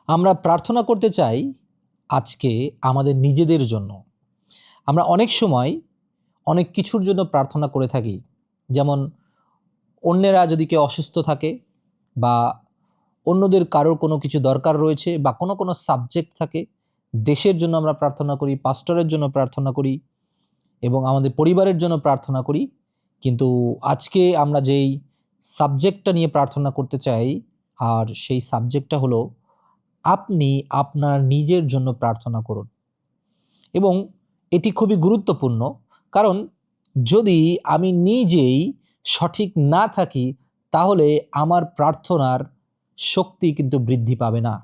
আমরা প্রার্থনা করতে চাই আজকে আমাদের নিজেদের জন্য। আমরা অনেক সময় অনেক কিছুর জন্য প্রার্থনা করে থাকি। যেমন অন্যেরা যদি কেউ অসুস্থ থাকে বা অন্যদের কারোর কোনো কিছু দরকার রয়েছে বা কোনো সাবজেক্ট থাকে, দেশের জন্য আমরা প্রার্থনা করি, পাস্টরের জন্য প্রার্থনা করি এবং আমাদের পরিবারের জন্য প্রার্থনা করি। কিন্তু আজকে আমরা যেই সাবজেক্টটা নিয়ে প্রার্থনা করতে চাই, আর সেই সাবজেক্টটা হলো আপনি আপনার নিজের জন্য প্রার্থনা করুন। এবং এটি খুবই গুরুত্বপূর্ণ, কারণ যদি আমি নিজেই সঠিক না থাকি তাহলে আমার প্রার্থনার শক্তি কিন্তু বৃদ্ধি পাবে না।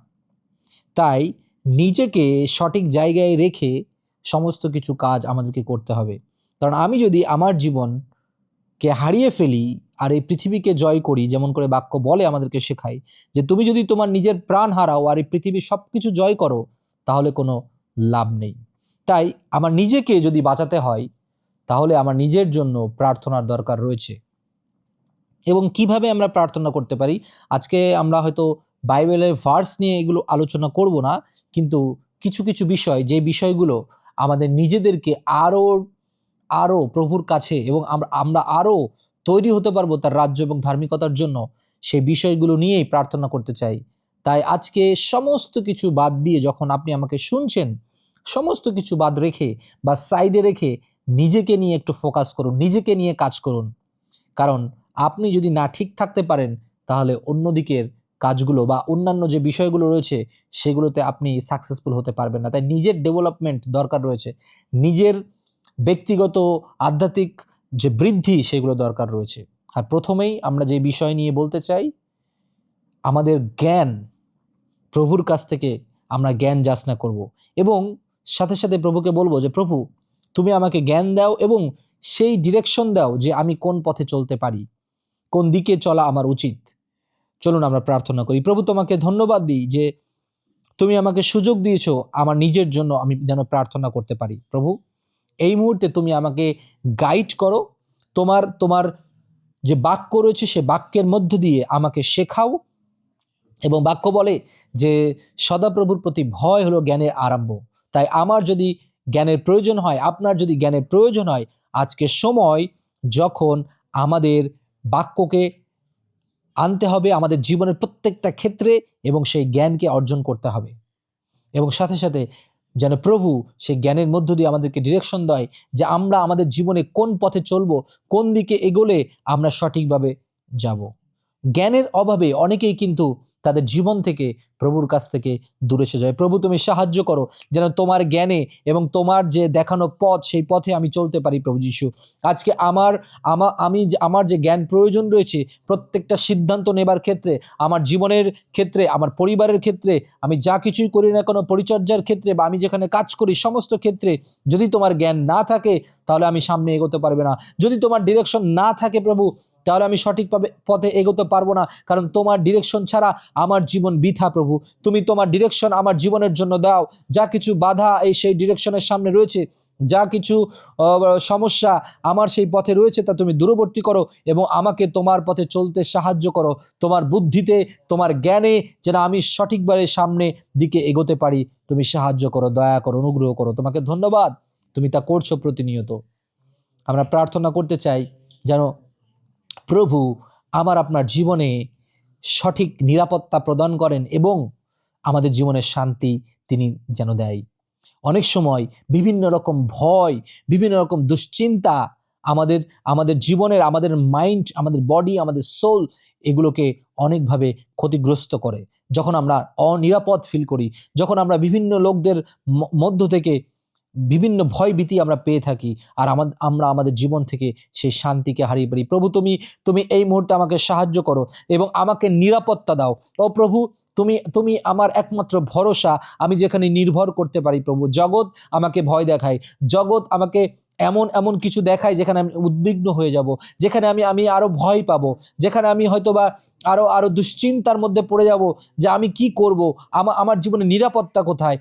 তাই নিজেকে সঠিক জায়গায় রেখে সমস্ত কিছু কাজ আমাদেরকে করতে হবে। কারণ আমি যদি আমার জীবনকে হারিয়ে ফেলি আর এই পৃথিবীকে জয় করি, যেমন করে বাক্য বলে আমাদেরকে শেখায় যে তুমি যদি তোমার নিজের প্রাণ হারাও আর এই পৃথিবীর সব কিছু জয় করো তাহলে কোনো লাভ নেই। তাই আমার নিজেকে যদি বাঁচাতে হয় তাহলে আমার নিজের জন্য প্রার্থনার দরকার রয়েছে। এবং কিভাবে আমরা প্রার্থনা করতে পারি, আজকে আমরা হয়তো বাইবেলের ভার্স নিয়ে এগুলো আলোচনা করব না, কিন্তু কিছু কিছু বিষয়, যে বিষয়গুলো আমাদের নিজেদেরকে আরও আরও প্রভুর কাছে এবং আমরা আরও তৈরি হতে পারবো তার রাজ্য এবং ধার্মিকতার জন্য, সেই বিষয়গুলো নিয়েই প্রার্থনা করতে চাই। তাই আজকে সমস্ত কিছু বাদ দিয়ে যখন আপনি আমাকে শুনছেন, সমস্ত কিছু বাদ রেখে বা সাইডে রেখে নিজেকে নিয়ে একটু ফোকাস করুন, নিজেকে নিয়ে কাজ করুন। কারণ আপনি যদি না ঠিক থাকতে পারেন তাহলে অন্যদিকের কাজগুলো বা অন্যান্য যে বিষয়গুলো রয়েছে সেগুলোতে আপনি সাকসেসফুল হতে পারবেন না। তাই নিজের ডেভেলপমেন্ট দরকার রয়েছে, নিজের ব্যক্তিগত আধ্যাত্মিক যে বৃদ্ধি সেগুলো দরকার রয়েছে। আর প্রথমেই আমরা যে বিষয় নিয়ে বলতে চাই, আমাদের জ্ঞান, প্রভুর কাছ থেকে আমরা জ্ঞান যাচনা করব এবং সাথে সাথে প্রভুকে বলবো যে প্রভু তুমি আমাকে জ্ঞান দাও এবং সেই ডিরেকশন দাও যে আমি কোন পথে চলতে পারি, কোন দিকে চলা আমার উচিত। চলুন আমরা প্রার্থনা করি। প্রভু তোমাকে ধন্যবাদ দিই যে তুমি আমাকে সুযোগ দিয়েছো আমার নিজের জন্য আমি যেন প্রার্থনা করতে পারি। প্রভু এই মুহূর্তে তুমি আমাকে গাইড করো, তোমার তোমার যে বাক্য রয়েছে সে বাক্যের মধ্য দিয়ে আমাকে শেখাও। এবং বাক্য বলে যে সদাপ্রভুর প্রতি ভয় হলো জ্ঞানের আরম্ভ। তাই আমার যদি জ্ঞানের প্রয়োজন হয়, আপনার যদি জ্ঞানের প্রয়োজন হয়, আজকে সময় যখন আমাদের বাক্যকে আনতে হবে আমাদের জীবনের প্রত্যেকটা ক্ষেত্রে এবং সেই জ্ঞানকে অর্জন করতে হবে। এবং সাথে সাথে যেন প্রভু সেই জ্ঞানের মধ্য দিয়ে আমাদেরকে ডিরেকশন দেয় যে আমরা আমাদের জীবনে কোন পথে চলবো, কোন দিকে এগোলে আমরা সঠিকভাবে যাব। জ্ঞানের অভাবে অনেকেই কিন্তু তাদের জীবন থেকে, প্রভুর কাছ থেকে দূরে সরে যায়। প্রভু তুমি সাহায্য করো যেন তোমার জ্ঞানে এবং তোমার যে দেখানো পথ সেই পথে আমি চলতে পারি। প্রভু যিশু আজকে আমার যে জ্ঞান প্রয়োজন রয়েছে প্রত্যেকটা সিদ্ধান্ত নেবার ক্ষেত্রে, আমার জীবনের ক্ষেত্রে, আমার পরিবারের ক্ষেত্রে, আমি যা কিছুই করি না কোনো পরিচর্যার ক্ষেত্রে বা আমি যেখানে কাজ করি সমস্ত ক্ষেত্রে যদি তোমার জ্ঞান না থাকে তাহলে আমি সামনে এগোতে পারবে না। যদি তোমার ডিরেকশন না থাকে প্রভু তাহলে আমি সঠিকভাবে পথে এগোতে পারবো না, কারণ তোমার ডিরেকশন ছাড়া আমার জীবন বৃথা। প্রভু তুমি তোমার ডিরেকশন আমার জীবনের জন্য দাও। যা কিছু বাধা এই সেই ডিরেকশনের সামনে রয়েছে, যা কিছু সমস্যা আমার সেই পথে রয়েছে তা তুমি দূরবর্তী করো এবং আমাকে তোমার পথে চলতে সাহায্য করো। তোমার বুদ্ধিতে, তোমার জ্ঞানে যেন আমি সঠিকভাবে সামনে দিকে এগোতে পারি তুমি সাহায্য করো, দয়া করো, অনুগ্রহ করো। তোমাকে ধন্যবাদ, তুমি তা করছো প্রতিনিয়ত। আমরা প্রার্থনা করতে চাই যেন প্রভু আমার আপনার জীবনে সঠিক নিরাপত্তা প্রদান করেন এবং আমাদের জীবনের শান্তি তিনি যেন দেয়। অনেক সময় বিভিন্ন রকম ভয়, বিভিন্ন রকম দুশ্চিন্তা আমাদের আমাদের জীবনের, আমাদের মাইন্ড, আমাদের বডি, আমাদের সোল এগুলোকে অনেকভাবে ক্ষতিগ্রস্ত করে। যখন আমরা অনিরাপদ ফিল করি, যখন আমরা বিভিন্ন লোকদের মধ্য থেকে বিভিন্ন ভয়ভীতি আমরা পেয়ে থাকি আর আমরা আমাদের জীবন থেকে সেই শান্তিকে হারিয়ে ফেলি। প্রভু তুমি তুমি এই মুহূর্তে আমাকে সাহায্য করো এবং আমাকে নিরাপত্তা দাও। ও প্রভু তুমি তুমি আমার একমাত্র ভরসা, আমি যেখানে নির্ভর করতে পারি। প্রভু জগৎ আমাকে ভয় দেখায়, জগৎ আমাকে এমন এমন কিছু দেখায় যেখানে আমি উদ্বিগ্ন হয়ে যাব, যেখানে আমি আরো ভয় পাবো, যেখানে আমি হয়তোবা আরো আরো দুশ্চিন্তার মধ্যে পড়ে যাব যে আমি কি করব, আমার জীবনে নিরাপত্তা কোথায়,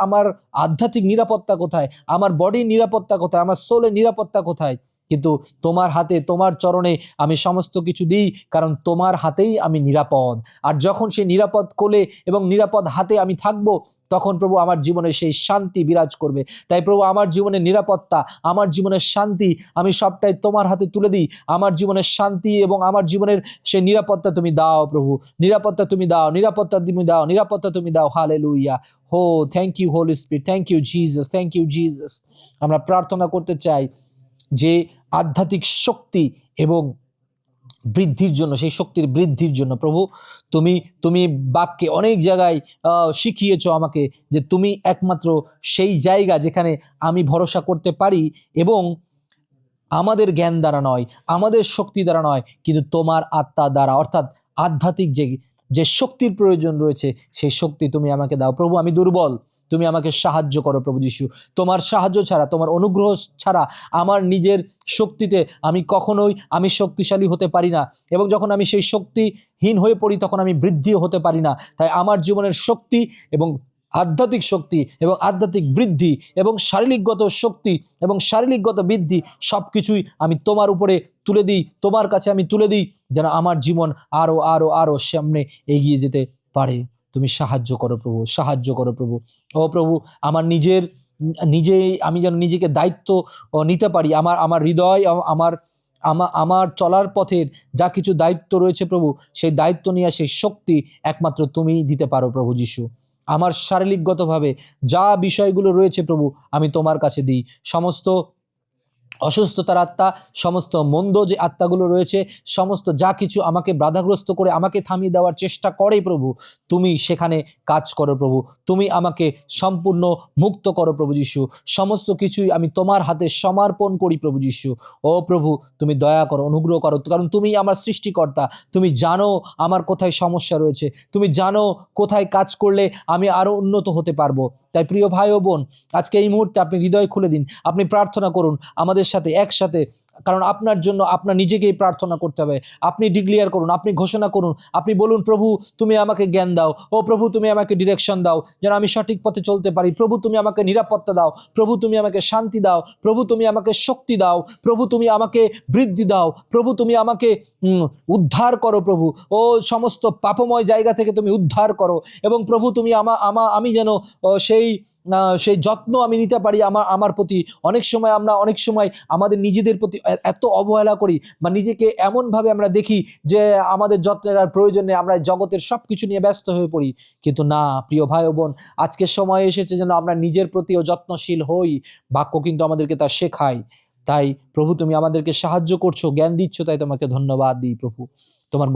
আমার আধ্যাত্মিক নিরাপত্তা কোথায়, আমার বডির নিরাপত্তা কোথায়, আমার সোলের নিরাপত্তা কোথায়। কিন্তু তোমার হাতে, তোমার চরণে আমি সমস্ত কিছু দিই, কারণ তোমার হাতেই আমি নিরাপদ। আর যখন সেই নিরাপদ কোলে এবং নিরাপদ হাতে আমি থাকব, তখন প্রভু আমার জীবনে সেই শান্তি বিরাজ করবে। তাই প্রভু আমার জীবনের নিরাপত্তা, আমার জীবনের শান্তি আমি সবটাই তোমার হাতে তুলে দিই। আমার জীবনের শান্তি এবং আমার জীবনের সেই নিরাপত্তা তুমি দাও প্রভু, নিরাপত্তা তুমি দাও, নিরাপত্তা তুমি দাও, নিরাপত্তা তুমি দাও। হালেলুয়া। হো, thank you holy spirit, thank you Jesus, thank you Jesus. আমরা প্রার্থনা করতে চাই যে আধ্যাত্মিক শক্তি এবং বৃদ্ধির জন্য, সেই শক্তির বৃদ্ধির জন্য প্রভু তুমি তুমি বাক্যে অনেক জায়গায় শিখিয়েছো আমাকে যে তুমি একমাত্র সেই জায়গা যেখানে আমি ভরসা করতে পারি, এবং আমাদের জ্ঞান দ্বারা নয়, আমাদের শক্তি দ্বারা নয়, কিন্তু তোমার আত্মা দ্বারা, অর্থাৎ আধ্যাত্মিক যে শক্তির প্রয়োজন রয়েছে, সেই শক্তি তুমি আমাকে দাও প্রভু। আমি দুর্বল, তুমি আমাকে সাহায্য করো প্রভু যিশু। তোমার সাহায্য ছাড়া, তোমার অনুগ্রহ ছাড়া আমার নিজের শক্তিতে আমি শক্তিশালী হতে পারি না, এবং যখন আমি সেই শক্তিহীন হয়ে পড়ি তখন আমি বৃদ্ধিও হতে পারি না। তাই আমার জীবনের শক্তি এবং আধ্যাত্মিক শক্তি এবং আধ্যাত্মিক বৃদ্ধি এবং শারীরিকগত শক্তি এবং শারীরিকগত বৃদ্ধি সব কিছুই আমি তোমার উপরে তুলে দিই, তোমার কাছে আমি তুলে দিই, যেন আমার জীবন আরো আরো আরো সামনে এগিয়ে যেতে পারে। তুমি সাহায্য করো প্রভু, সাহায্য করো প্রভু। ও প্রভু, আমার নিজেই আমি যেন নিজেকে দায়িত্ব নিতে পারি। আমার হৃদয়, আমার চলার পথের যা কিছু দায়িত্ব রয়েছে প্রভু, সেই দায়িত্ব নিয়ে সেই শক্তি একমাত্র তুমি দিতে পারো প্রভু যিশু। আমার শারীরিকগতভাবে যা বিষয়গুলো রয়েছে প্রভু, আমি তোমার কাছে দিই। সমস্ত অসুস্থতার আত্মা, সমস্ত মন্দ যে আত্মাগুলো রয়েছে, সমস্ত যা কিছু আমাকে বাধাগ্রস্ত করে আমাকে থামিয়ে দেওয়ার চেষ্টা করে প্রভু, তুমি সেখানে কাজ করো প্রভু। তুমি আমাকে সম্পূর্ণ মুক্ত করো প্রভু যিশু। সমস্ত কিছুই আমি তোমার হাতে সমর্পণ করি প্রভু যিশু। ও প্রভু, তুমি দয়া করো, অনুগ্রহ করো, কারণ তুমি আমার সৃষ্টিকর্তা। তুমি জানো আমার কোথায় সমস্যা রয়েছে, তুমি জানো কোথায় কাজ করলে আমি আরো উন্নত হতে পারবো। তাই প্রিয় ভাই ও বোন, আজকে এই মুহূর্তে আপনি হৃদয় খুলে দিন, আপনি প্রার্থনা করুন আমাদের সাথে একসাথে, কারণ আপনার জন্য আপনার নিজেকেই প্রার্থনা করতে হবে। আপনি ডিক্লেয়ার করুন, আপনি ঘোষণা করুন, আপনি বলুন, প্রভু তুমি আমাকে জ্ঞান দাও, ও প্রভু তুমি আমাকে ডিরেকশন দাও, যেন আমি সঠিক পথে চলতে পারি। প্রভু তুমি আমাকে নিরাপত্তা দাও, প্রভু তুমি আমাকে শান্তি দাও, প্রভু তুমি আমাকে শক্তি দাও, প্রভু তুমি আমাকে বৃদ্ধি দাও, প্রভু তুমি আমাকে উদ্ধার করো প্রভু। ও সমস্ত পাপময় জায়গা থেকে তুমি উদ্ধার করো, এবং প্রভু তুমি আমি যেন সেই যত্ন আমি নিতে পারি আমার প্রতি। অনেক সময় আমাদের নিজেদের প্রতি এত অবহেলা করি, বা নিজেকে এমনভাবে আমরা দেখি যে আমাদের যত্নের আর প্রয়োজন নেই, আমরা জগতের সব কিছু নিয়ে ব্যস্ত হয়ে পড়ি। কিন্তু না প্রিয় ভাই ও বোন, আজকের সময় এসেছে যেন আমরা নিজের প্রতিও যত্নশীল হই। বাক্য কিন্তু আমাদেরকে তা শেখায়। তাই প্রভু তুমি আমাদেরকে সাহায্য করছো, জ্ঞান দিচ্ছ, তাই তোমাকে ধন্যবাদ দিই প্রভু। তোমার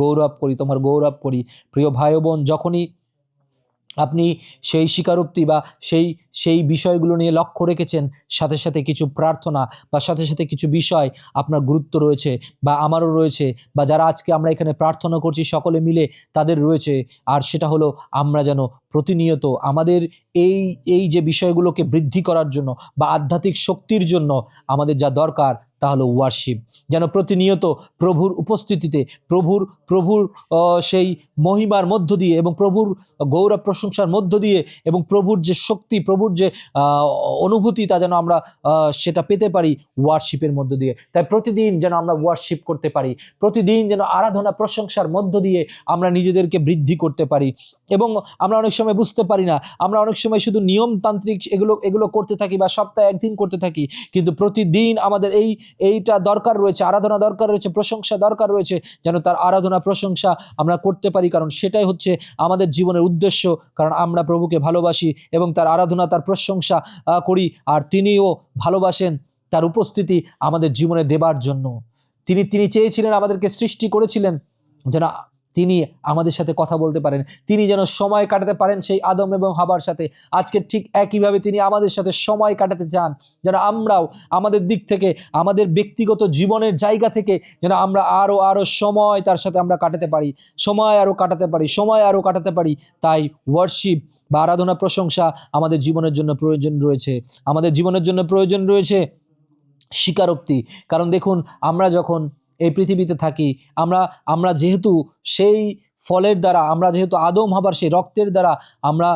গৌরব করি প্রিয় ভাই ও বোন। যখনই আপনি সেই স্বীকারোক্তি বা সেই বিষয়গুলো নিয়ে লক্ষ্য রেখেছেন, সাথে সাথে কিছু প্রার্থনা বা সাথে সাথে কিছু বিষয় আপনার গুরুত্ব রয়েছে, বা আমারও রয়েছে, বা যারা আজকে আমরা এখানে প্রার্থনা করছি সকলে মিলে তাদের রয়েছে। আর সেটা হলো, আমরা যেন প্রতিনিয়ত আমাদের এই যে বিষয়গুলোকে বৃদ্ধি করার জন্য বা আধ্যাত্মিক শক্তির জন্য আমাদের যা দরকার তা হলো ওয়ার্শিপ। যেন প্রতিনিয়ত প্রভুর উপস্থিতিতে, প্রভুর সেই মহিমার মধ্য দিয়ে এবং প্রভুর গৌরব প্রশংসার মধ্য দিয়ে এবং প্রভুর যে শক্তি, প্রভুর যে অনুভূতি, তা যেন আমরা সেটা পেতে পারি ওয়ার্শিপের মধ্য দিয়ে। তাই প্রতিদিন যেন আমরা ওয়ার্শিপ করতে পারি, প্রতিদিন যেন আরাধনা প্রশংসার মধ্য দিয়ে আমরা নিজেদেরকে বৃদ্ধি করতে পারি। এবং আমরা অনেক সময় বুঝতে পারি না, আমরা অনেক সময় শুধু নিয়মতান্ত্রিক এগুলো করতে থাকি বা সপ্তাহে একদিন করতে থাকি, কিন্তু প্রতিদিন আমাদের এইটা দরকার রয়েছে, আরাধনা দরকার রয়েছে, প্রশংসা দরকার রয়েছে, যেন তার আরাধনা প্রশংসা আমরা করতে পারি। কারণ সেটাই হচ্ছে আমাদের জীবনের উদ্দেশ্য, কারণ আমরা প্রভুকে ভালোবাসি এবং তার আরাধনা, তার প্রশংসা করি, আর তিনিও ভালোবাসেন তার উপস্থিতি আমাদের জীবনে দেবার জন্য। তিনি চেয়েছিলেন, আমাদেরকে সৃষ্টি করেছিলেন যেন তিনি আমাদের সাথে কথা বলতে পারেন, তিনি যেন সময় কাটাতে পারেন সেই আদম এবং হাওয়ার সাথে। আজকে ঠিক একইভাবে তিনি আমাদের সাথে সময় কাটাতে চান, যেন আমরাও আমাদের দিক থেকে, আমাদের ব্যক্তিগত জীবনের জায়গা থেকে যেন আমরা আরো সময় তার সাথে আমরা কাটাতে পারি। তাই ওয়ার্শিপ বা আরাধনা প্রশংসা আমাদের জীবনের জন্য প্রয়োজন রয়েছে। আমাদের জীবনের জন্য প্রয়োজন রয়েছে স্বীকারোক্তি। কারণ দেখুন, আমরা যখন এই পৃথিবীতে থাকি, আমরা যেহেতু সেই ফলের দ্বারা, আমরা যেহেতু আদম হবার সেই রক্তের দ্বারা আমরা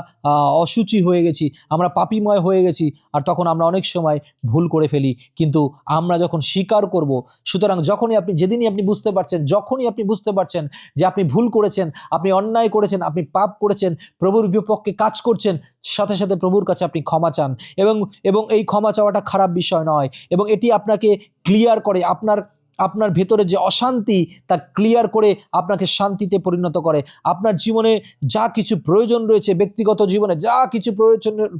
অশুচি হয়ে গেছি, আমরা পাপীময় হয়ে গেছি, আর তখন আমরা অনেক সময় ভুল করে ফেলি। কিন্তু আমরা যখন স্বীকার করব, সুতরাং যেদিনই আপনি বুঝতে পারছেন, যখনই আপনি বুঝতে পারছেন যে আপনি ভুল করেছেন, আপনি অন্যায় করেছেন, আপনি পাপ করেছেন, প্রভুর বিপক্ষে কাজ করছেন, সাথে সাথে প্রভুর কাছে আপনি ক্ষমা চান। এবং এবং এই ক্ষমা চাওয়াটা খারাপ বিষয় নয়, এবং এটি আপনাকে ক্লিয়ার করে, আপনার ভেতরে যে অশান্তি তা ক্লিয়ার করে আপনাকে শান্তিতে পরিণত করে। আপনার জীবনে যা কিছু প্রয়োজন রয়েছে, ব্যক্তিগত জীবনে যা কিছু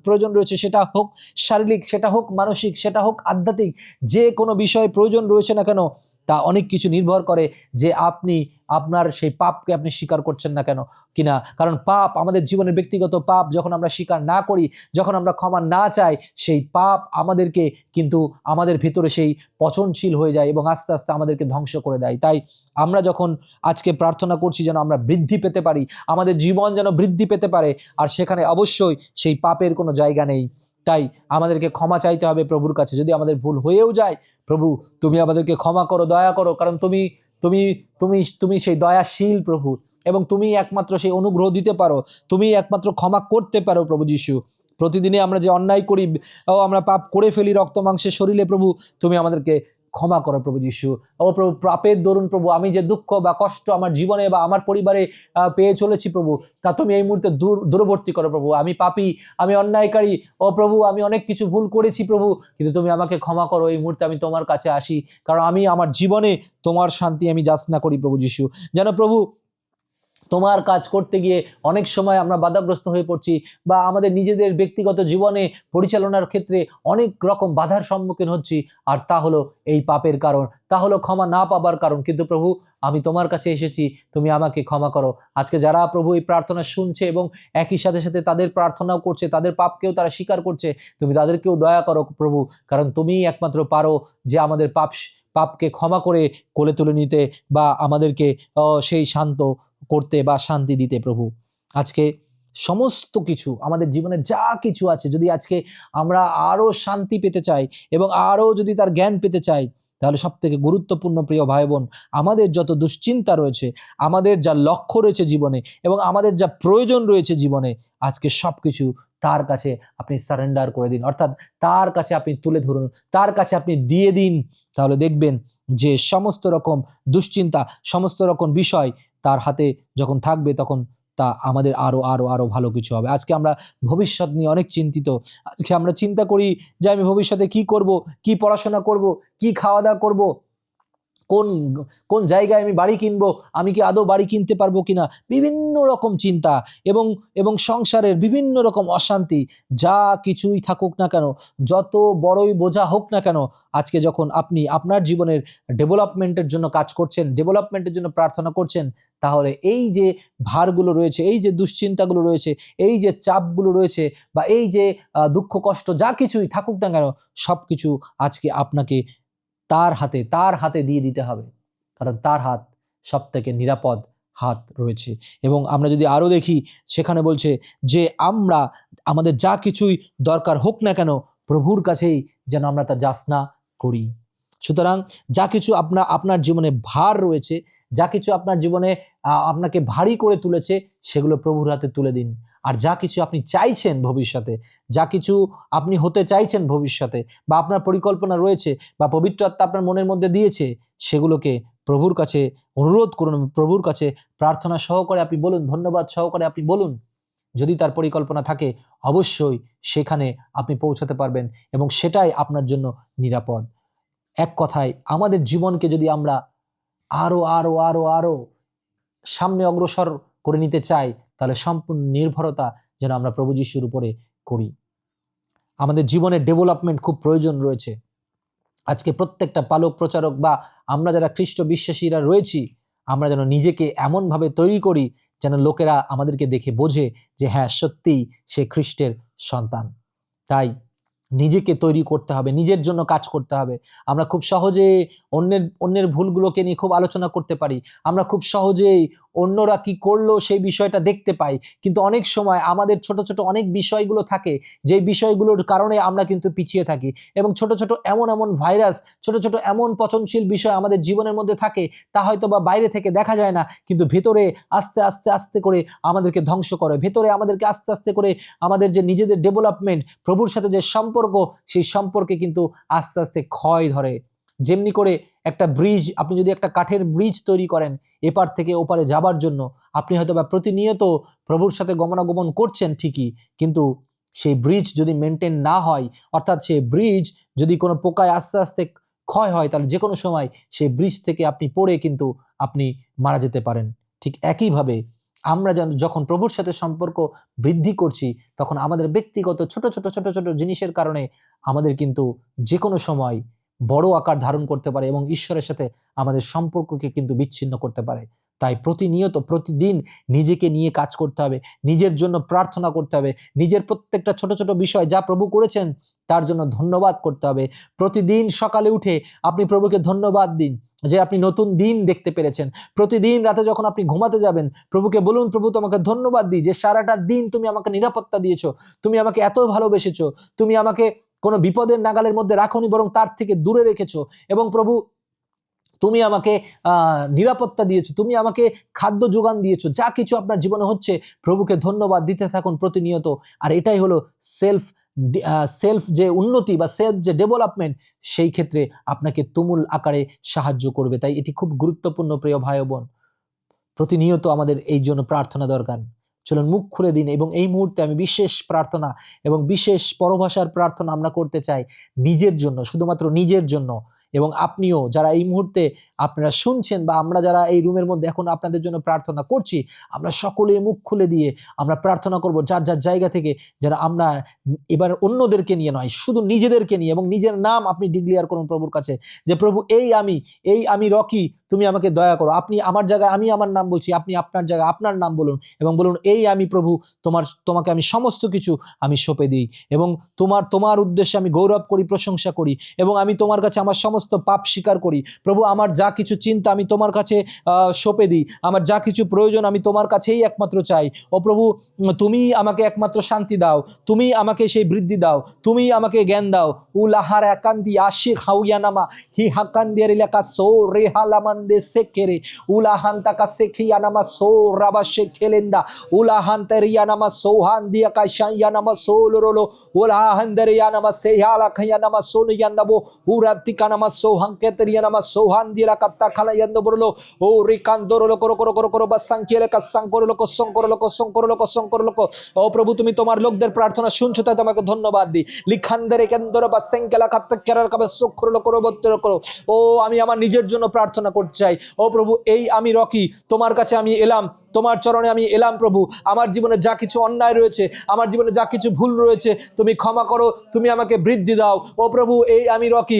প্রয়োজন রয়েছে, সেটা হোক শারীরিক, সেটা হোক মানসিক, সেটা হোক আধ্যাত্মিক, যে কোনো বিষয়ে প্রয়োজন রয়েছে না কেন, তা অনেক কিছু নির্ভর করে যে আপনি আপনার সেই পাপকে আপনি স্বীকার করছেন না কেন কিনা। কারণ পাপ, আমাদের জীবনের ব্যক্তিগত পাপ যখন আমরা স্বীকার না করি, যখন আমরা ক্ষমা না চাই, সেই পাপ আমাদেরকে কিন্তু আমাদের ভিতরে সেই পচনশীল হয়ে যায় এবং আস্তে আস্তে আমাদেরকে ধ্বংস করে দেয়। তাই আমরা যখন আজকে প্রার্থনা করছি যেন আমরা বৃদ্ধি পেতে পারি, আমাদের জীবন যেন বৃদ্ধি পেতে পারে, আর সেখানে অবশ্যই সেই পাপের কোনো জায়গা নেই। তাই আমাদেরকে ক্ষমা চাইতে হবে প্রভুর কাছে। যদি আমাদের ভুল হয়েও যায়, প্রভু তুমি আমাদেরকে ক্ষমা করো, দয়া করো, কারণ তুমি তুমি তুমি তুমি সেই দয়াশীল প্রভু, এবং তুমি একমাত্র সেই অনুগ্রহ দিতে পারো, তুমি একমাত্র ক্ষমা করতে পারো প্রভু যিশু। প্রতিদিনে আমরা যে অন্যায় করি, আমরা পাপ করে ফেলি রক্ত মাংসের শরীরে, প্রভু তুমি আমাদেরকে ক্ষমা করো প্রভু যিশু। প্রভু পাপের দরুন প্রভু আমি যে দুঃখ বা কষ্ট আমার জীবনে বা আমার পরিবারে পেয়ে চলেছি প্রভু, তা তুমি এই মুহূর্তে দূরবর্তী করো প্রভু। আমি পাপী, আমি অন্যায়কারী, প্রভু আমি অনেক কিছু ভুল করেছি প্রভু, কিন্তু তুমি আমাকে ক্ষমা করো। এই মুহূর্তে আমি তোমার কাছে আসি, কারণ আমি আমার জীবনে তোমার শান্তি আমি যাচনা করি প্রভু যিশু। যেন প্রভু তোমার কাজ করতে গিয়ে অনেক সময় আমরা বাধাগ্রস্ত হয়ে পড়ছি, বা আমাদের নিজেদের ব্যক্তিগত জীবনে পরিচালনার ক্ষেত্রে অনেক রকম বাধার সম্মুখীন হচ্ছি, আর তা হলো এই পাপের কারণ, তা হলো ক্ষমা না পাবার কারণ। কিন্তু প্রভু আমি তোমার কাছে এসেছি, তুমি আমাকে ক্ষমা করো। আজকে যারা প্রভু এই প্রার্থনা শুনছে এবং একই সাথে সাথে তাদের প্রার্থনাও করছে, তাদের পাপকেও তারা স্বীকার করছে, তুমি তাদেরকেও দয়া করো প্রভু, কারণ তুমিই একমাত্র পারো যে আমাদের পাপকে ক্ষমা করে কোলে তুলে নিতে, বা আমাদেরকে সেই শান্ত করতে বা শান্তি দিতে। প্রভু আজকে সমস্ত কিছু আমাদের জীবনে যা কিছু আছে, যদি আজকে আমরা আরো শান্তি পেতে চাই এবং আরো যদি তার জ্ঞান পেতে চাই, তাহলে সব থেকে গুরুত্বপূর্ণ প্রিয় ভাই বোন, আমাদের যত দুশ্চিন্তা রয়েছে, আমাদের যা লক্ষ্য রয়েছে জীবনে, এবং আমাদের যা প্রয়োজন রয়েছে জীবনে, আজকে সব কিছু তার কাছে আপনি সারেন্ডার করে দিন, অর্থাৎ তার কাছে আপনি তুলে ধরুন, তার কাছে আপনি দিয়ে দিন। তাহলে দেখবেন যে সমস্ত রকম দুশ্চিন্তা, সমস্ত রকম বিষয় তার হাতে যখন থাকবে, তখন তা আমাদের আরো আরো আরো ভালো কিছু হবে। আজকে আমরা ভবিষ্যৎ নিয়ে অনেক চিন্তিত। আজকে আমরা চিন্তা করি যে আমি ভবিষ্যতে কি করব, কি পড়াশোনা করব, কি খাওয়া দাওয়া করব, কোন কোন জায়গায় আমি বাড়ি কিনবো, আমি কি আদৌ বাড়ি কিনতে পারবো কিনা, বিভিন্ন রকম চিন্তা, এবং এবং সংসারের বিভিন্ন রকম অশান্তি, যা কিছুই থাকুক না কেন, যত বড়ই বোঝা হোক না কেন, আজকে যখন আপনি আপনার জীবনের ডেভেলপমেন্টের জন্য কাজ করছেন, ডেভেলপমেন্টের জন্য প্রার্থনা করছেন, তাহলে এই যে ভারগুলো রয়েছে, এই যে দুশ্চিন্তাগুলো রয়েছে, এই যে চাপগুলো রয়েছে, বা এই যে দুঃখ কষ্ট যা কিছুই থাকুক না কেন, সব কিছু আজকে আপনাকে তার হাতে দিয়ে দিতে হবে, কারণ তার হাত সব থেকে নিরাপদ হাত রয়েছে। এবং আমরা যদি আরো দেখি, সেখানে বলছে যে আমাদের যা কিছুই দরকার হোক না কেন, প্রভুর কাছেই যেন আমরা তা যাচনা করি। সুতরাং যা কিছু আপনার জীবনে ভার রয়েছে, যা কিছু আপনার জীবনে আপনাকে ভারী করে তুলেছে, সেগুলো প্রভুর হাতে তুলে দিন। আর যা কিছু আপনি চাইছেন ভবিষ্যতে, যা কিছু আপনি হতে চাইছেন ভবিষ্যতে, বা আপনার পরিকল্পনা রয়েছে, বা পবিত্র আত্মা আপনার মনের মধ্যে দিয়েছে, সেগুলোকে প্রভুর কাছে অনুরোধ করুন, প্রভুর কাছে প্রার্থনা সহকারে আপনি বলুন, ধন্যবাদ সহকারে আপনি বলুন। যদি তার পরিকল্পনা থাকে, অবশ্যই সেখানে আপনি পৌঁছাতে পারবেন, এবং সেটাই আপনার জন্য নিরাপদ। এক কথায় আমাদের জীবনকে যদি আমরা আরো আরো আরো আরো সামনে অগ্রসর করে নিতে চাই, তাহলে সম্পূর্ণ নির্ভরতা যেন আমরা প্রভু যিশুর উপরে করি। আমাদের জীবনের ডেভেলপমেন্ট খুব প্রয়োজন রয়েছে। আজকে প্রত্যেকটা পালক প্রচারক বা আমরা যারা খ্রিস্ট বিশ্বাসীরা রয়েছি, আমরা যেন নিজেকে এমনভাবে তৈরি করি যেন লোকেরা আমাদেরকে দেখে বোঝে যে হ্যাঁ, সত্যিই সে খ্রিস্টের সন্তান। তাই নিজেকে তৈরি করতে হবে, নিজের জন্য কাজ করতে হবে। আমরা খুব সহজে অন্যের ভুলগুলোকে নিয়ে খুব আলোচনা করতে পারি, আমরা খুব সহজেই অন্যরা কি করলো সেই বিষয়টা দেখতে পাই, কিন্তু অনেক সময় আমাদের ছোট ছোট অনেক বিষয়গুলো থাকে যে বিষয়গুলোর কারণে আমরা কিন্তু পিছিয়ে থাকি। এবং ছোট ছোট এমন এমন ভাইরাস, ছোট ছোট এমন পচনশীল বিষয় আমাদের জীবনের মধ্যে থাকে, তা হয়তো বা বাইরে থেকে দেখা যায় না, কিন্তু ভেতরে আস্তে আস্তে আস্তে করে আমাদেরকে ধ্বংস করে, ভেতরে আমাদেরকে আস্তে আস্তে করে আমাদের যে নিজেদের ডেভেলপমেন্ট, প্রভুর সাথে যে সম্পর্ক, সেই সম্পর্কে কিন্তু আস্তে আস্তে ক্ষয় ধরে। যেমনি করে একটা ব্রিজ, আপনি যদি একটা কাঠের ব্রিজ তৈরি করেন এপার থেকে ওপারে যাবার জন্য, আপনি হয়তো বা প্রতিনিয়ত প্রভুর সাথে গমনাগমন করছেন ঠিকই, কিন্তু সেই ব্রিজ যদি মেনটেন না হয়, অর্থাৎ সেই ব্রিজ যদি কোনো পোকায় আস্তে আস্তে ক্ষয় হয়, তাহলে যে কোনো সময় সেই ব্রিজ থেকে আপনি পড়ে কিন্তু আপনি মারা যেতে পারেন। ঠিক একইভাবে আমরা যখন প্রভুর সাথে সম্পর্ক বৃদ্ধি করছি, তখন আমাদের ব্যক্তিগত ছোট ছোট ছোট ছোট জিনিসের কারণে আমাদের কিন্তু যে কোনো সময় বড় আকার ধারণ করতে পারে এবং ঈশ্বরের সাথে আমাদের সম্পর্ককে কিন্তু বিচ্ছিন্ন করতে পারে। তাই প্রতিনিয়ত প্রতিদিন নিজেকে নিয়ে কাজ করতে হবে, নিজের জন্য প্রার্থনা করতে হবে, নিজের প্রত্যেকটা ছোট ছোট বিষয় যা প্রভু করেছেন তার জন্য ধন্যবাদ করতে হবে। প্রতিদিন সকালে উঠে আপনি প্রভুকে ধন্যবাদ দিন যে আপনি নতুন দিন দেখতে পেরেছেন। প্রতিদিন রাতে যখন আপনি ঘুমাতে যাবেন, প্রভুকে বলুন, প্রভু তোমাকে ধন্যবাদ দিই যে সারাটা দিন তুমি আমাকে নিরাপত্তা দিয়েছো, তুমি আমাকে এত ভালোবেসেছো, তুমি আমাকে কোনো বিপদের নাগালের মধ্যে রাখোনি, বরং তার থেকে দূরে রেখেছো। এবং প্রভু তুমি আমাকে নিরাপত্তা দিয়েছো, তুমি আমাকে খাদ্য যোগান দিয়েছো, যা কিছু আপনার জীবনে হচ্ছে প্রভুকে ধন্যবাদ দিতে থাকুন প্রতিনিয়ত। আর এটাই হলো সেলফ সেলফ যে উন্নতি বা সেলফ যে ডেভেলপমেন্ট, সেই ক্ষেত্রে আপনাকে তুমুল আকারে সাহায্য করবে। তাই এটি খুব গুরুত্বপূর্ণ প্রিয় ভাই ও বোন, প্রতিনিয়ত আমাদের এই জন্য প্রার্থনা দরকার। চলুন মুখ খুলে দিন, এবং এই মুহূর্তে আমি বিশেষ প্রার্থনা এবং বিশেষ পরভাষার প্রার্থনা আমরা করতে চাই নিজের জন্য, শুধুমাত্র নিজের জন্য। এবং আপনিও যারা এই মুহূর্তে আপনারা শুনছেন, বা আমরা যারা এই রুমের মধ্যে এখন আপনাদের জন্য প্রার্থনা করছি, আমরা সকলে মুখ খুলে দিয়ে আমরা প্রার্থনা করব যার যার জায়গা থেকে, যারা আমরা এবার অন্যদেরকে নিয়ে নয়, শুধু নিজেদেরকে নিয়ে, এবং নিজের নাম আপনি ডিক্লেয়ার করুন প্রভুর কাছে যে প্রভু এই আমি রকি, তুমি আমাকে দয়া করো। আপনি আমার জায়গায় আমি আমার নাম বলছি, আপনি আপনার জায়গায় আপনার নাম বলুন এবং বলুন এই আমি প্রভু, তোমাকে আমি সমস্ত কিছু আমি সঁপে দিই, এবং তোমার উদ্দেশ্যে আমি গৌরব করি, প্রশংসা করি, এবং আমি তোমার কাছে আমার সমস্ত পাপ স্বীকার করি। প্রভু আমার যা কিছু চিন্তা আমি তোমার কাছে সঁপে দিই, আমার যা কিছু প্রয়োজন আমি তোমার কাছেই একমাত্র চাই। ও প্রভু, তুমি আমাকে একমাত্র শান্তি দাও, তুমি আমাকে সেই বৃদ্ধি দাও, তুমি আমাকে জ্ঞান দাও। উলাহার একান্তি আশি খাউয়ানামা হি হাকান্দিয়ার এলাকা সো রেহালামান্দে সেকেরে উলাহান্তা কা সেখিয়ানামা সো রাবা শেখেলেন্দা উলাহান্তারিয়ানামা সোহান্দিয়া কা শাইয়ানামা সোলরোলো উলাহান্দারিয়ানামা সেহালা খায়ানামা সোনিয়ান্দাবো উরাতিকানামা সোহাঙ্কেতরিয়ানামা সোহান্দিরা কাত্তা খালায়ান্দ বরলো ও রিকান্দরলো করো করো করো করো বা সাংকেলে কা সাংকরলো কো সংকরলো কো সংকরলো কো সংকরলো কো। ও প্রভু, তুমি তোমার লোকদের প্রার্থনা শুনছো, তাই তোমাকে ধন্যবাদ দিই। লিখানদারে কেন্দর বা সেঙ্কেলা কাত্তা কেরার কাবে সক্ষরলো করো বত্তর করো। ও আমি আমার নিজের জন্য প্রার্থনা করতে চাই। ও প্রভু, এই আমি রকি, তোমার কাছে আমি এলাম, তোমার চরণে আমি এলাম। প্রভু, আমার জীবনে যা কিছু অন্যায় রয়েছে, আমার জীবনে যা কিছু ভুল রয়েছে, তুমি ক্ষমা করো, তুমি আমাকে বৃদ্ধি দাও। ও প্রভু, এই আমি রকি,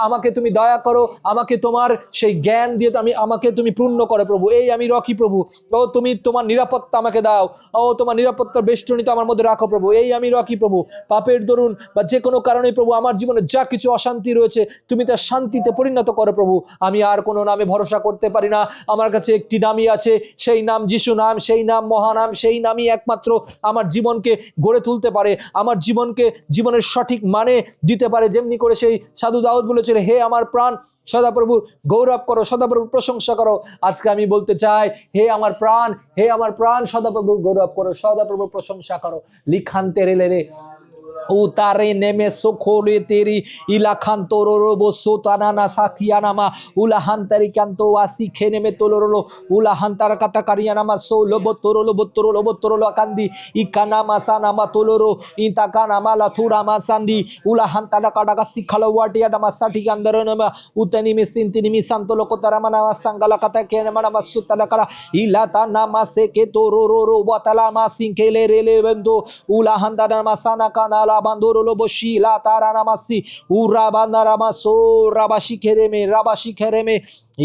আমাকে তুমি দয়া করো, আমাকে তোমার সেই জ্ঞান দিয়ে আমাকে তুমি পূর্ণ করো। প্রভু, এই আমি রকি প্রভু, ও তুমি তোমার নিরাপত্তা আমাকে দাও, ও তোমার নিরাপত্তার বেষ্টনীতে আমার মধ্যে রাখো। প্রভু, এই আমি রকি প্রভু, পাপের দরুন বা যে কোনো কারণে প্রভু আমার জীবনে যা কিছু অশান্তি রয়েছে, তুমি তা শান্তিতে পরিণত করো। প্রভু, আমি আর কোনো নামে ভরসা করতে পারি না, আমার কাছে একটি নামই আছে, সেই নাম যিশু নাম, সেই নাম মহানাম, সেই নামই একমাত্র আমার জীবনকে গড়ে তুলতে পারে, আমার জীবনকে জীবনের সঠিক মানে দিতে পারে। যেমনি করে সেই সাধু দাউদ বলেছিল, হে আমার প্রাণ সদাপ্রভুর গৌরব করো, সদাপ্রভুর প্রশংসা করো। আজকে আমি বলতে চাই, হে আমার প্রাণ সদাপ্রভুর গৌরব করো, সদাপ্রভুর প্রশংসা করো। লিখান্তে রে উতারে নেমে সোখোরে তেরি ইলাখান্তরো রোবো সোতানানা সাকিয়ানামা উলাহান্তারি কান্তো আসি খেনেমে তোলরলো উলাহান্তার কাতাকারিয়ানামা সো লোবত্তরো কান্দি ইকানামা সানামা তোলরো ইতাকানামা লাথুরামা সান্দি উলাহান্তারা কাটাকা শিখালো ওয়াটিয়ানামা সাঠিকান্দরনামা উতানিমি সিন্তিনিমি সান্তলোকতারামানা সাঙ্গালা কাতা কেনামানামা সুতালাকারা ইলাতানামা সেকে তোরো ওয়াতালামা সিংকেলে রেলে বন্ধু উলাহান্তারামা সানা কানালা রাবান্দোরলো বসি লা তারানামাসি উরাবান্দারামাসো রাবাশি খেরেমে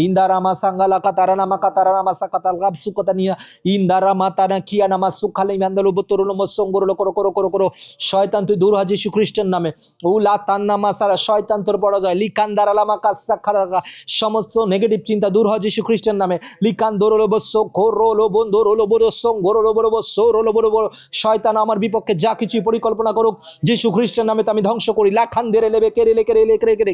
ইন্দারামা সাঙ্গালা কাতারানামা কাতারানামাসা কাতাল গাবসু কাতানিয়া ইন্দারামা তানা কিয়া নামা সুখালে মান্দালো বতরলো মসঙ্গরলো করো করো করো করো। শয়তান তুই দূর হ যিশু খ্রিস্টের নামে। উলা তান্নামা সারা শয়তান তোর বড় যায় লিকান্দারালামা কাসা খারাগা সমস্ত নেগেটিভ চিন্তা দূর হ যিশু খ্রিস্টের নামে। লিকান দোরলো বসো খোরলো বন্ধরলো বড় সঙ্গরলো বড় বসো রলো বড় বড়। শয়তান আমার বিপক্ষে যা কিছু পরিকল্পনা করুক যিশু খ্রিস্টের নামে তা আমি ধ্বংস করি। লাখান দেরে লেবে কেড়ে কেড়ে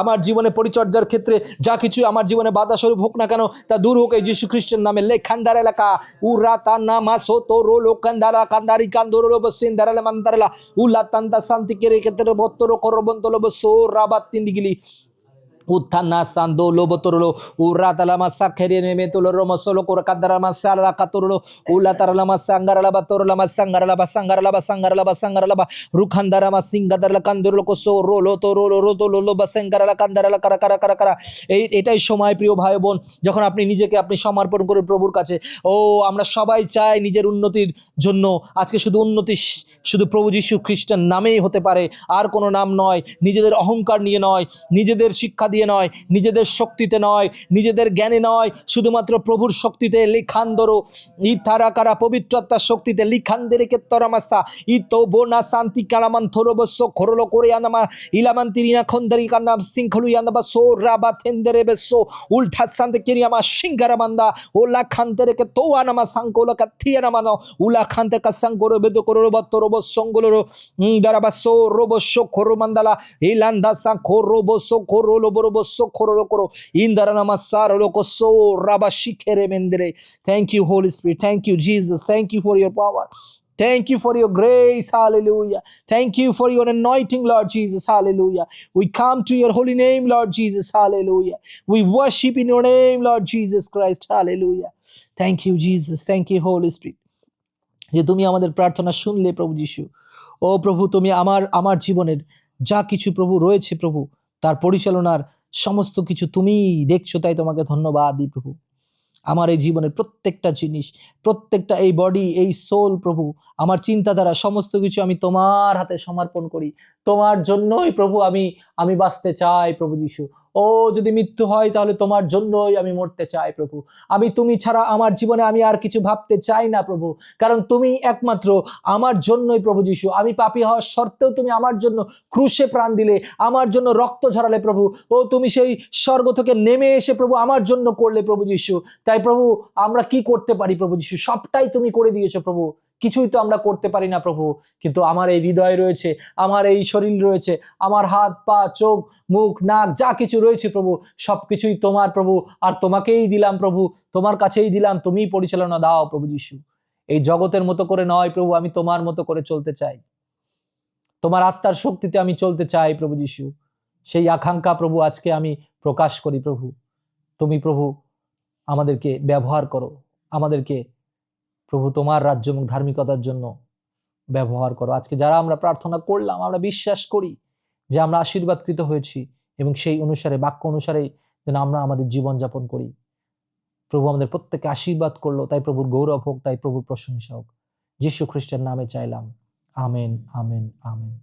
আমার জীবনে পরিচর্যার ক্ষেত্রে যা কিছু আমার জীবনে বাধা স্বরূপ হোক না কেন তা দূর হোক এই যিশু খ্রিস্টের নামে। লেখানদার এলাকা উরা তান্না মাসো তোরো লোকান্দারা কান্দারি কান্দোরলো বসিন্দারালে মান্দারালা উলা তান্তা শান্তি কেড়ে ক্ষেত্রে বত্তরো করবন্তলো বসো রাবাত তিন্দিগিলি উত্থানা সান্দো লোবতরলো উরাতালামা সাখেরিনে তোলরো মসলো কোরকাদারামা সালা কাতরলো উলাতারালামা সাঙ্গারালাবা তোরলামা সাঙ্গারালাবা রুখান্দারামা সিঙ্গাদারলা কান্দরলো কোসো রোলো তোরলো রোতোলো বা সাঙ্গারালা কান্দারালা কারা কারা কারা কারা। এটাই সময় প্রিয় ভাই বোন যখন আপনি নিজেকে আপনি সমর্পণ করে প্রভুর কাছে। ও আমরা সবাই চাই নিজের উন্নতির জন্য। আজকে শুধু উন্নতি শুধু প্রভু যিশু খ্রিস্টের নামেই হতে পারে, আর কোনো নাম নয়। নিজেদের অহংকার নিয়ে নয়, নিজেদের শিক্ষা দিয়ে নয়, নিজেদের শক্তিতে নয়, নিজেদের জ্ঞানে নয়, শুধুমাত্র প্রভুর শক্তিতে। লিখান্দরো ইথারাকারা পবিত্রতার শক্তিতে লিখান্দেরে কেত্তরামাসা ইতো বোনা শান্তি কালামান থরবস্য খরলো করে আনামা ইলামান্তিরিনা খন্দারি কান্নাম শৃঙ্খলু ইয়ানাবা সো রাবা থেন্দেরে বেসো উল্ঠা শান্তি কেরিয়ামা সিঙ্গারামান্দা ওলা খান্তেরে কে তো আনামা সাঙ্কোলা কাথিয়ানামানো উলা খান্তে কাসাঙ্কোরো বেদ করো বত্তরব সঙ্গলরো দারাবাসো রোবস্য খরো মান্দালা ইলান্দা সাঙ্কোরো বসো খরো বসো খরো করো ইন্দারানামা সারলো কোসো রাবা শিখেরে মেন্দেরে। Thank you, Holy Spirit. Thank you, Jesus. Thank you for your power. Thank you for your grace. Hallelujah. Thank you for your anointing, Lord Jesus. Hallelujah. We come to your holy name, Lord Jesus. Hallelujah. We worship in your name, Lord Jesus Christ. Hallelujah. Thank you, Jesus. Thank you, Holy Spirit. যে তুমি আমাদের প্রার্থনা শুনলে প্রভু যিশু। ও প্রভু, তুমি আমার জীবনের যা কিছু প্রভু রয়েছে প্রভু, তার পরিচালনার সমস্ত কিছু তুমি দেখছো, তাই তোমাকে ধন্যবাদ দিই প্রভু। আমার এই জীবনের প্রত্যেকটা জিনিস, প্রত্যেকটা এই বডি, এই সোল প্রভু, আমার চিন্তাধারা সমস্ত কিছু আমি তোমার হাতে সমর্পণ করি। তোমার জন্যই প্রভু আমি বাঁচতে চাই প্রভু যিশু। ও যদি মৃত্যু হয় তাহলে তোমার জন্যই আমি মরতে চাই প্রভু। তুমি ছাড়া আমার জীবনে আমি আর কিছু ভাবতে চাই না প্রভু, কারণ তুমি একমাত্র আমার জন্যই প্রভু যিশু। আমি পাপী হওয়ার সত্ত্বেও তুমি আমার জন্য ক্রুশে প্রাণ দিলে, আমার জন্য রক্ত ঝরালে প্রভু। ও তুমি সেই স্বর্গ থেকে নেমে এসে প্রভু আমার জন্য করলে প্রভু যিশু। তাই প্রভু আমরা কি করতে পারি প্রভু যিশু? সবটাই তুমি করে দিয়েছো প্রভু। কিছুই তো আমরা করতে পারি না প্রভু, কিন্তু আমার এই হৃদয় রয়েছে, আমার এই শরীর রয়েছে, আমার হাত পা চোখ মুখ নাক যা কিছু রয়েছে প্রভু, সবকিছুই তোমার প্রভু। আর তোমাকেই দিলাম প্রভু, তোমার কাছেই দিলাম। তুমিই পরিচালনা দাও প্রভু যিশু। এই জগতের মতো করে নয় প্রভু, আমি তোমার মতো করে চলতে চাই। তোমার আত্মার শক্তিতে আমি চলতে চাই প্রভু যিশু। সেই আকাঙ্ক্ষা প্রভু আজকে আমি প্রকাশ করি প্রভু। তুমি প্রভু আমাদেরকে ব্যবহার করো, আমাদেরকে প্রভু তোমার রাজ্য এবং ধার্মিকতার জন্য ব্যবহার করো। আজকে যারা আমরা প্রার্থনা করলাম, আমরা বিশ্বাস করি যে আমরা আশীর্বাদকৃত হয়েছি, এবং সেই অনুসারে বাক্য অনুসারেই যেন আমরা আমাদের জীবনযাপন করি। প্রভু আমাদের প্রত্যেককে আশীর্বাদ করলো, তাই প্রভুর গৌরব হোক, তাই প্রভুর প্রশংসা হোক। যীশু খ্রিস্টের নামে চাইলাম, আমেন, আমেন, আমেন।